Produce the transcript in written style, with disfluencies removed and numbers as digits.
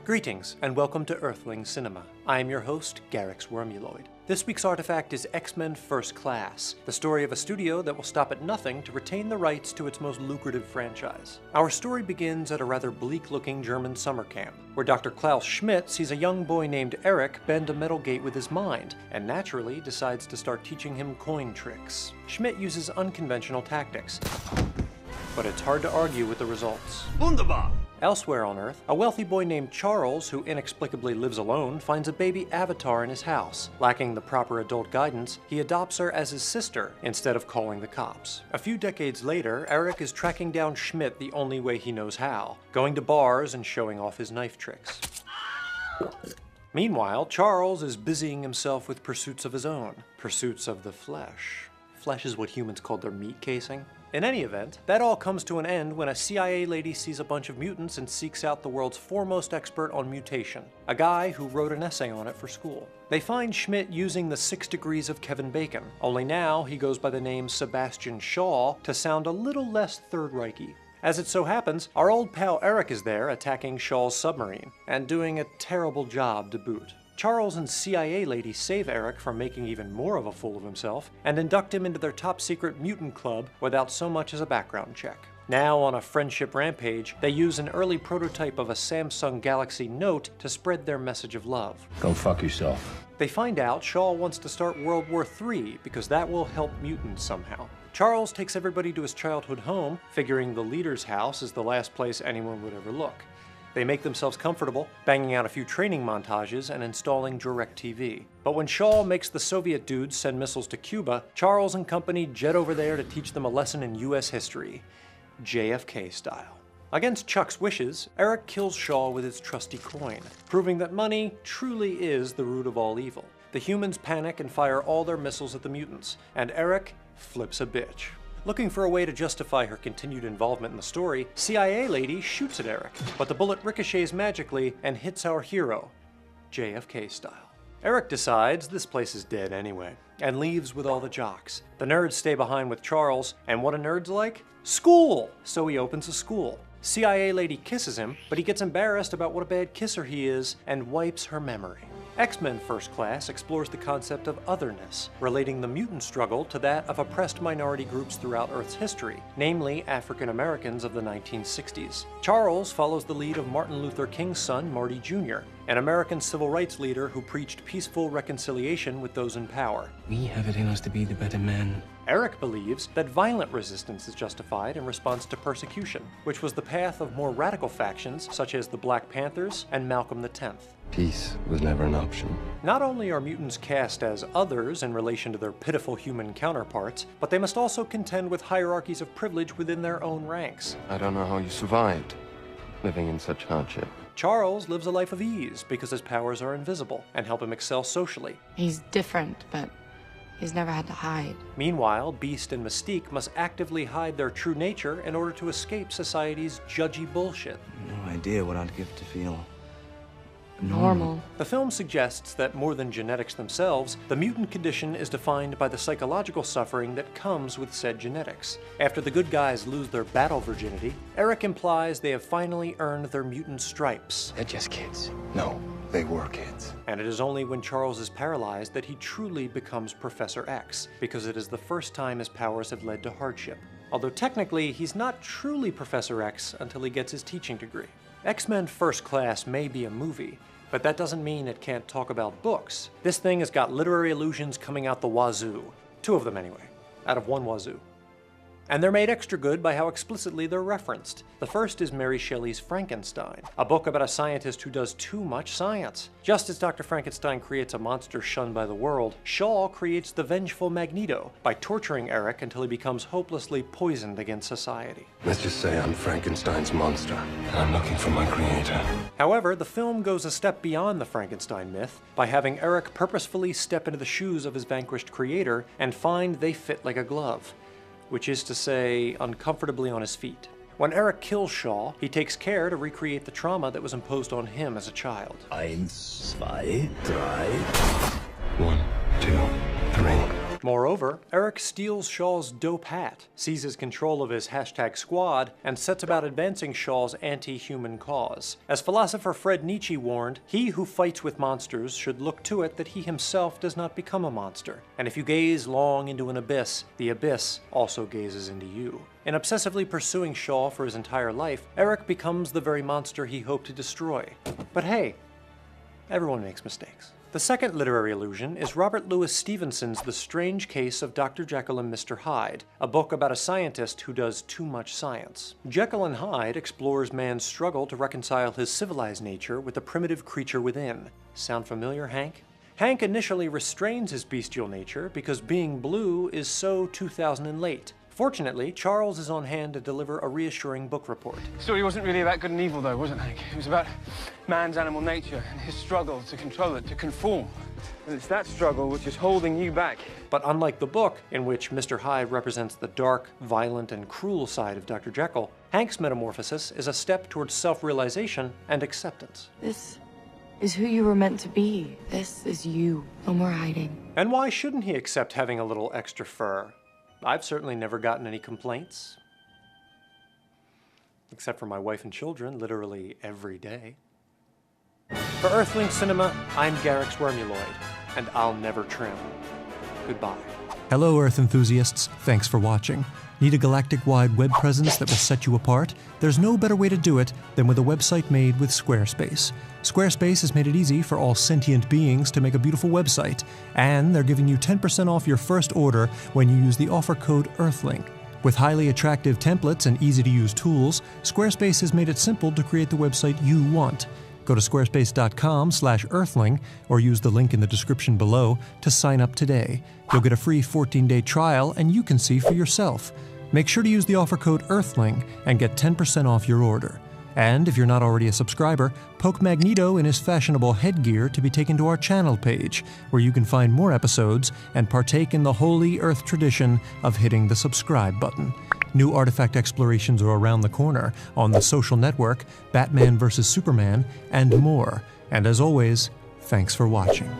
Greetings, and welcome to Earthling Cinema. I am your host, garyx wormuloid. This week's artifact is X-Men First Class, the story of a studio that will stop at nothing to retain the rights to its most lucrative franchise. Our story begins at a rather bleak-looking German summer camp, where Dr. Klaus Schmidt sees a young boy named Eric bend a metal gate with his mind, and naturally decides to start teaching him coin tricks. Schmidt uses unconventional tactics, but it's hard to argue with the results. Wunderbar! Elsewhere on Earth, a wealthy boy named Charles, who inexplicably lives alone, finds a baby avatar in his house. Lacking the proper adult guidance, he adopts her as his sister instead of calling the cops. A few decades later, Eric is tracking down Schmidt the only way he knows how, going to bars and showing off his knife tricks. Meanwhile, Charles is busying himself with pursuits of his own, pursuits of the flesh. Flesh is what humans called their meat casing. In any event, that all comes to an end when a CIA lady sees a bunch of mutants and seeks out the world's foremost expert on mutation, a guy who wrote an essay on it for school. They find Schmidt using the 6 degrees of Kevin Bacon, only now he goes by the name Sebastian Shaw to sound a little less Third Reichy. As it so happens, our old pal Eric is there attacking Shaw's submarine, and doing a terrible job to boot. Charles and CIA lady save Eric from making even more of a fool of himself, and induct him into their top-secret mutant club without so much as a background check. Now, on a friendship rampage, they use an early prototype of a Samsung Galaxy Note to spread their message of love. Go fuck yourself. They find out Shaw wants to start World War III because that will help mutants somehow. Charles takes everybody to his childhood home, figuring the leader's house is the last place anyone would ever look. They make themselves comfortable, banging out a few training montages and installing DirecTV. But when Shaw makes the Soviet dudes send missiles to Cuba, Charles and company jet over there to teach them a lesson in US history, JFK style. Against Chuck's wishes, Eric kills Shaw with his trusty coin, proving that money truly is the root of all evil. The humans panic and fire all their missiles at the mutants, and Eric flips a bitch. Looking for a way to justify her continued involvement in the story, CIA lady shoots at Eric, but the bullet ricochets magically and hits our hero, JFK style. Eric decides this place is dead anyway, and leaves with all the jocks. The nerds stay behind with Charles, and what are nerds like? School! So he opens a school. CIA lady kisses him, but he gets embarrassed about what a bad kisser he is, and wipes her memory. X-Men First Class explores the concept of otherness, relating the mutant struggle to that of oppressed minority groups throughout Earth's history, namely African Americans of the 1960s. Charles follows the lead of Martin Luther King's son, Marty Jr., an American civil rights leader who preached peaceful reconciliation with those in power. We have it in us to be the better men. Eric believes that violent resistance is justified in response to persecution, which was the path of more radical factions such as the Black Panthers and Malcolm X. Peace was never an option. Not only are mutants cast as others in relation to their pitiful human counterparts, but they must also contend with hierarchies of privilege within their own ranks. I don't know how you survived, living in such hardship. Charles lives a life of ease because his powers are invisible and help him excel socially. He's different, but he's never had to hide. Meanwhile, Beast and Mystique must actively hide their true nature in order to escape society's judgy bullshit. No idea what I'd give to feel Normal. The film suggests that more than genetics themselves, the mutant condition is defined by the psychological suffering that comes with said genetics. After the good guys lose their battle virginity, Eric implies they have finally earned their mutant stripes. They're just kids. No, they were kids. And it is only when Charles is paralyzed that he truly becomes Professor X, because it is the first time his powers have led to hardship. Although technically, he's not truly Professor X until he gets his teaching degree. X-Men First Class may be a movie, but that doesn't mean it can't talk about books. This thing has got literary allusions coming out the wazoo. 2 of them anyway, out of 1 wazoo. And they're made extra good by how explicitly they're referenced. The first is Mary Shelley's Frankenstein, a book about a scientist who does too much science. Just as Dr. Frankenstein creates a monster shunned by the world, Shaw creates the vengeful Magneto by torturing Eric until he becomes hopelessly poisoned against society. Let's just say I'm Frankenstein's monster, and I'm looking for my creator. However, the film goes a step beyond the Frankenstein myth by having Eric purposefully step into the shoes of his vanquished creator and find they fit like a glove, which is to say, uncomfortably on his feet. When Eric kills Shaw, he takes care to recreate the trauma that was imposed on him as a child. 1, 2, 3. 1, 2, 3. Moreover, Eric steals Shaw's dope hat, seizes control of his #squad, and sets about advancing Shaw's anti-human cause. As philosopher Fred Nietzsche warned, he who fights with monsters should look to it that he himself does not become a monster. And if you gaze long into an abyss, the abyss also gazes into you. In obsessively pursuing Shaw for his entire life, Eric becomes the very monster he hoped to destroy. But hey, everyone makes mistakes. The second literary illusion is Robert Louis Stevenson's The Strange Case of Dr. Jekyll and Mr. Hyde, a book about a scientist who does too much science. Jekyll and Hyde explores man's struggle to reconcile his civilized nature with the primitive creature within. Sound familiar, Hank? Hank initially restrains his bestial nature because being blue is so 2000 and late. Fortunately, Charles is on hand to deliver a reassuring book report. The story wasn't really about good and evil, though, was it, Hank? It was about man's animal nature and his struggle to control it, to conform. And it's that struggle which is holding you back. But unlike the book, in which Mr. Hyde represents the dark, violent, and cruel side of Dr. Jekyll, Hank's metamorphosis is a step towards self-realization and acceptance. This is who you were meant to be. This is you. No more hiding. And why shouldn't he accept having a little extra fur? I've certainly never gotten any complaints. Except for my wife and children, literally every day. For Earthling Cinema, I'm garyx wormuloid, and I'll never trim. Goodbye. Hello, Earth enthusiasts. Thanks for watching. Need a galactic-wide web presence that will set you apart? There's no better way to do it than with a website made with Squarespace. Squarespace has made it easy for all sentient beings to make a beautiful website, and they're giving you 10% off your first order when you use the offer code earthling. With highly attractive templates and easy-to-use tools, Squarespace has made it simple to create the website you want. Go to squarespace.com/earthling or use the link in the description below to sign up today. You'll get a free 14-day trial and you can see for yourself. Make sure to use the offer code earthling and get 10% off your order. And if you're not already a subscriber, poke Magneto in his fashionable headgear to be taken to our channel page, where you can find more episodes and partake in the holy Earth tradition of hitting the subscribe button. New artifact explorations are around the corner on The Social Network, Batman vs. Superman, and more. And as always, thanks for watching.